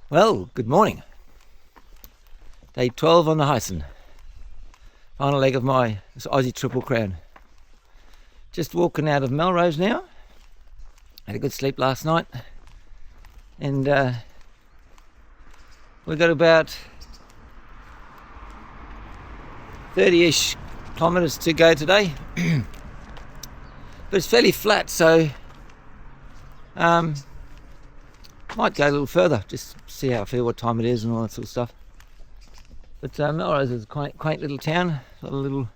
Well, good morning. Day 12 on the Heysen. Final leg of my Aussie Triple Crown. Just walking out of Melrose now. Had a good sleep last night. And we've got about 30-ish kilometres to go today. But it's fairly flat, so might go a little further, just see how I feel, what time it is and all that sort of stuff. But Melrose is a quaint little town, a lot of little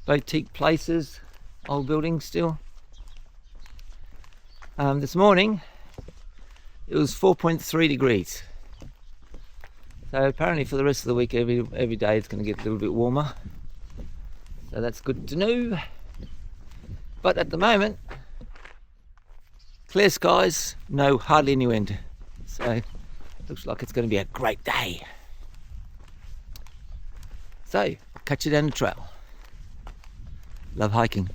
boutique places, old buildings still. This morning it was 4.3 degrees. So apparently for the rest of the week every day it's going to get a little bit warmer. So that's good to know. But at the moment, clear skies, no hardly any wind. So looks like it's going to be a great day. So I'll catch you down the trail. Love hiking.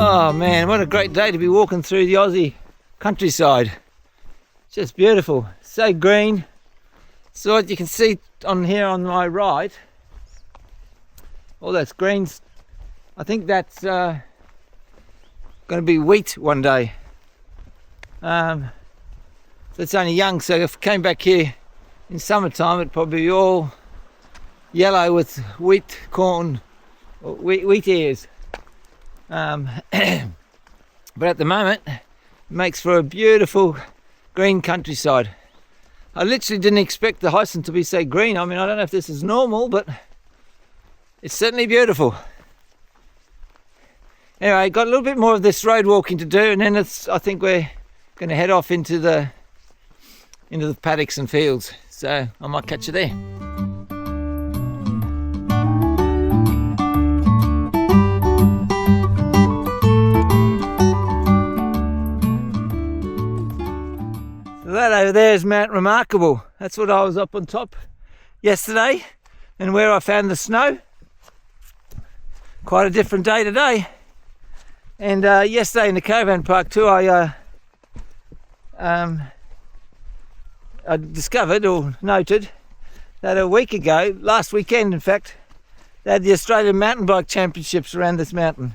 Oh man, what a great day to be walking through the Aussie countryside. Just beautiful, so green. So what you can see on here on my right, all that's greens. I think that's going to be wheat one day. So it's only young, so if I came back here in summertime it'd probably be all yellow with wheat corn, or wheat ears. But at the moment it makes for a beautiful green countryside. I literally didn't expect the Heysen to be so green. I mean, I don't know if this is normal, but it's certainly beautiful. Anyway, got a little bit more of this road walking to do, and then I think we're going to head off into the paddocks and fields. So I might catch you there. That over there is Mount Remarkable. That's what I was up on top yesterday, and where I found the snow. Quite a different day today. And yesterday in the caravan park too, I discovered or noted that a week ago, last weekend in fact, they had the Australian Mountain Bike Championships around this mountain.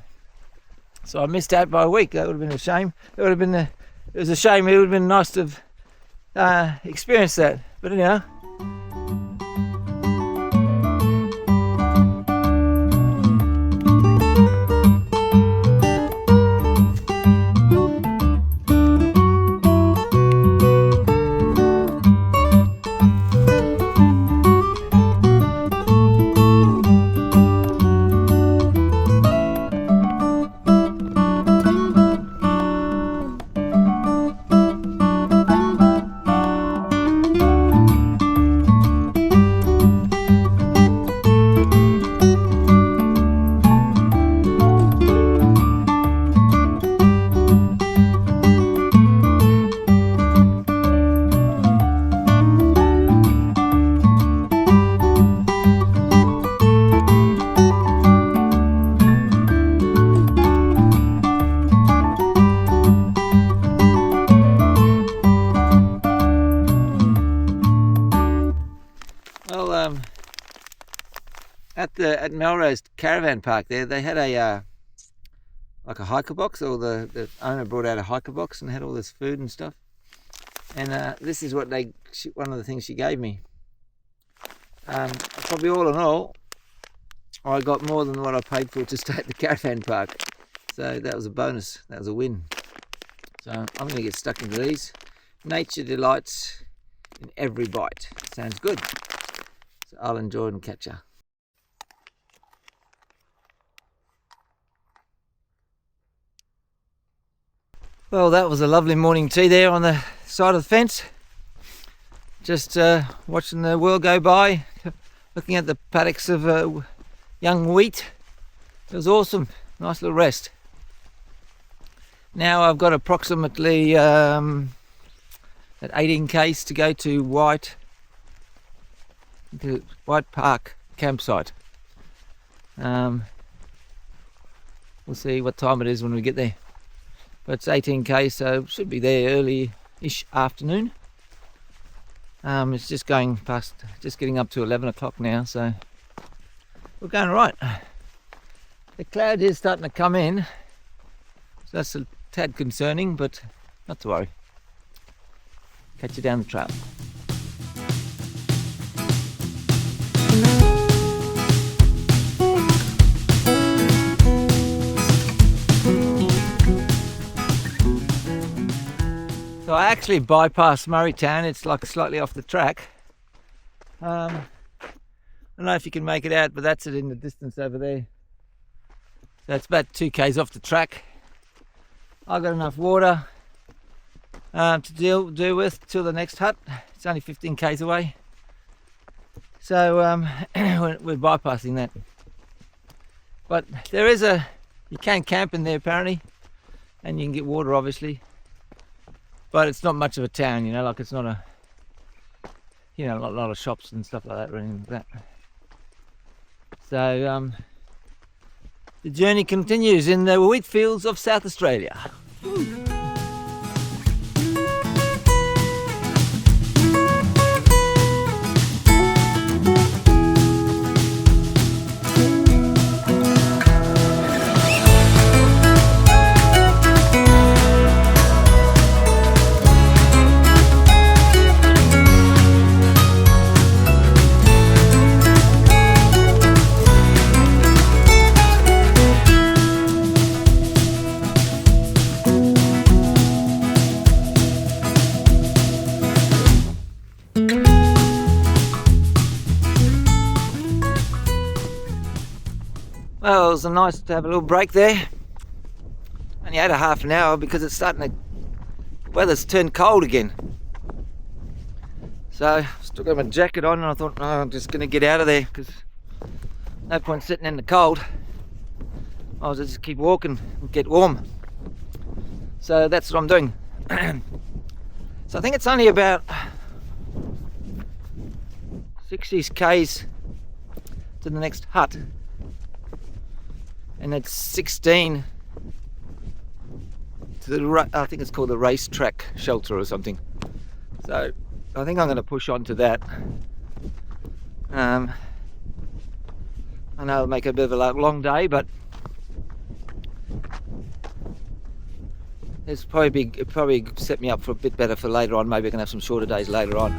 So I missed out by a week. That would have been a shame. It was a shame. It would have been nice to have experience that, but anyhow. At Melrose caravan park there, they had a like a hiker box, or the owner brought out a hiker box and had all this food and stuff. And this is what one of the things she gave me. Probably all in all, I got more than what I paid for to stay at the caravan park. So that was a bonus. That was a win. So I'm going to get stuck into these. Nature delights in every bite. Sounds good. So I'll enjoy and catch ya. Well, that was a lovely morning tea there on the side of the fence. Just watching the world go by, looking at the paddocks of young wheat. It was awesome. Nice little rest. Now I've got approximately at 18 k's to go to White Park campsite. We'll see what time it is when we get there. But it's 18 k's, so should be there early-ish afternoon. It's just going past, just getting up to 11 o'clock now, so we're going right. The cloud is starting to come in, so that's a tad concerning, but not to worry. Catch you down the trail. So I actually bypassed Murraytown. It's like slightly off the track. I don't know if you can make it out, but that's it in the distance over there. So it's about 2 k's off the track. I've got enough water to deal with till the next hut. It's only 15 k's away. So we're bypassing that. But there is you can camp in there apparently, and you can get water obviously. But it's not much of a town, like it's not a, not a lot of shops and stuff like that or anything like that. So the journey continues in the wheat fields of South Australia. Well, it was nice to have a little break there. Only had a half an hour because it's starting to, weather's turned cold again. So I still got my jacket on and I thought, no, I'm just going to get out of there because no point sitting in the cold. I'll just keep walking and get warm. So that's what I'm doing. So I think it's only about 60 k's to the next hut. And it's 16 to the, I think it's called the racetrack shelter or something. So I think I'm going to push on to that. I know it'll make a bit of a long day, but it'll probably set me up for a bit better for later on. Maybe I can have some shorter days later on.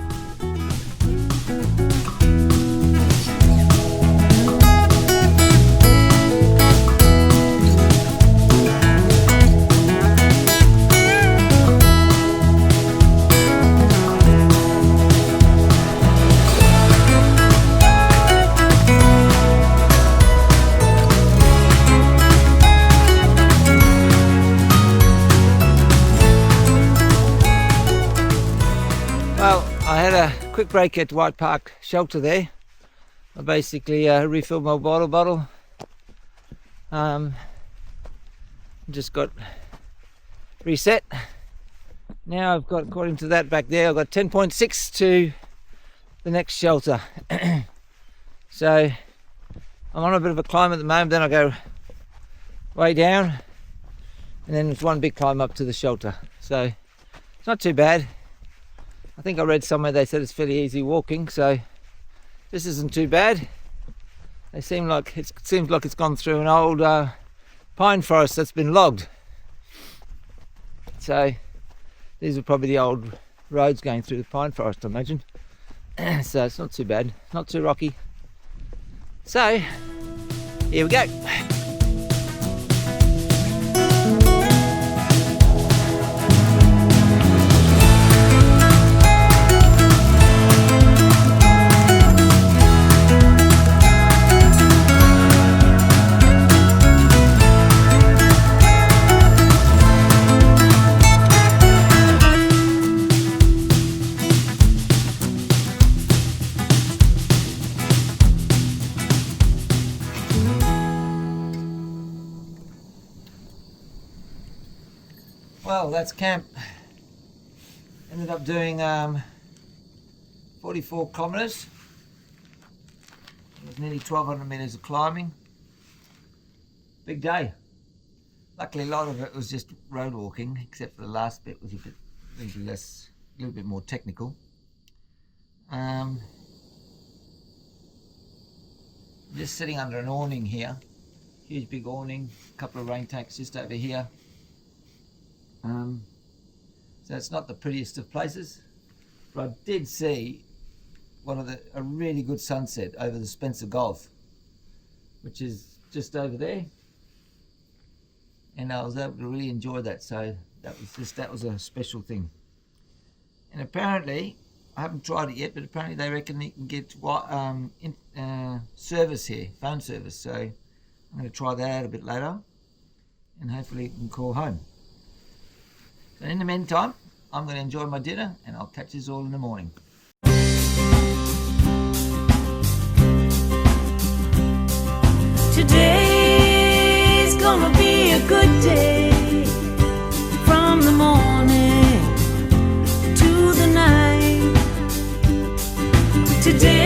I had a quick break at White Park shelter there. I basically refilled my water bottle. Just got reset. Now I've got, according to that back there, I've got 10.6 to the next shelter. So I'm on a bit of a climb at the moment, then I go way down and then it's one big climb up to the shelter. So it's not too bad. I think I read somewhere they said it's fairly easy walking, so this isn't too bad. It seems like it's gone through an old pine forest that's been logged. So these are probably the old roads going through the pine forest, I imagine. So it's not too bad, not too rocky. So here we go. Well, that's camp. Ended up doing 44 kilometres. It was nearly 1,200 metres of climbing. Big day. Luckily, a lot of it was just road walking, except for the last bit was a little bit more technical. Just sitting under an awning here, huge big awning, a couple of rain tanks just over here. So it's not the prettiest of places, but I did see a really good sunset over the Spencer Gulf, which is just over there, and I was able to really enjoy that. So that was a special thing. And apparently, I haven't tried it yet, but apparently they reckon you can get service here, phone service. So I'm going to try that out a bit later, and hopefully you can call home. So in the meantime, I'm going to enjoy my dinner, and I'll catch you all in the morning. Today's gonna be a good day, from the morning to the night. Today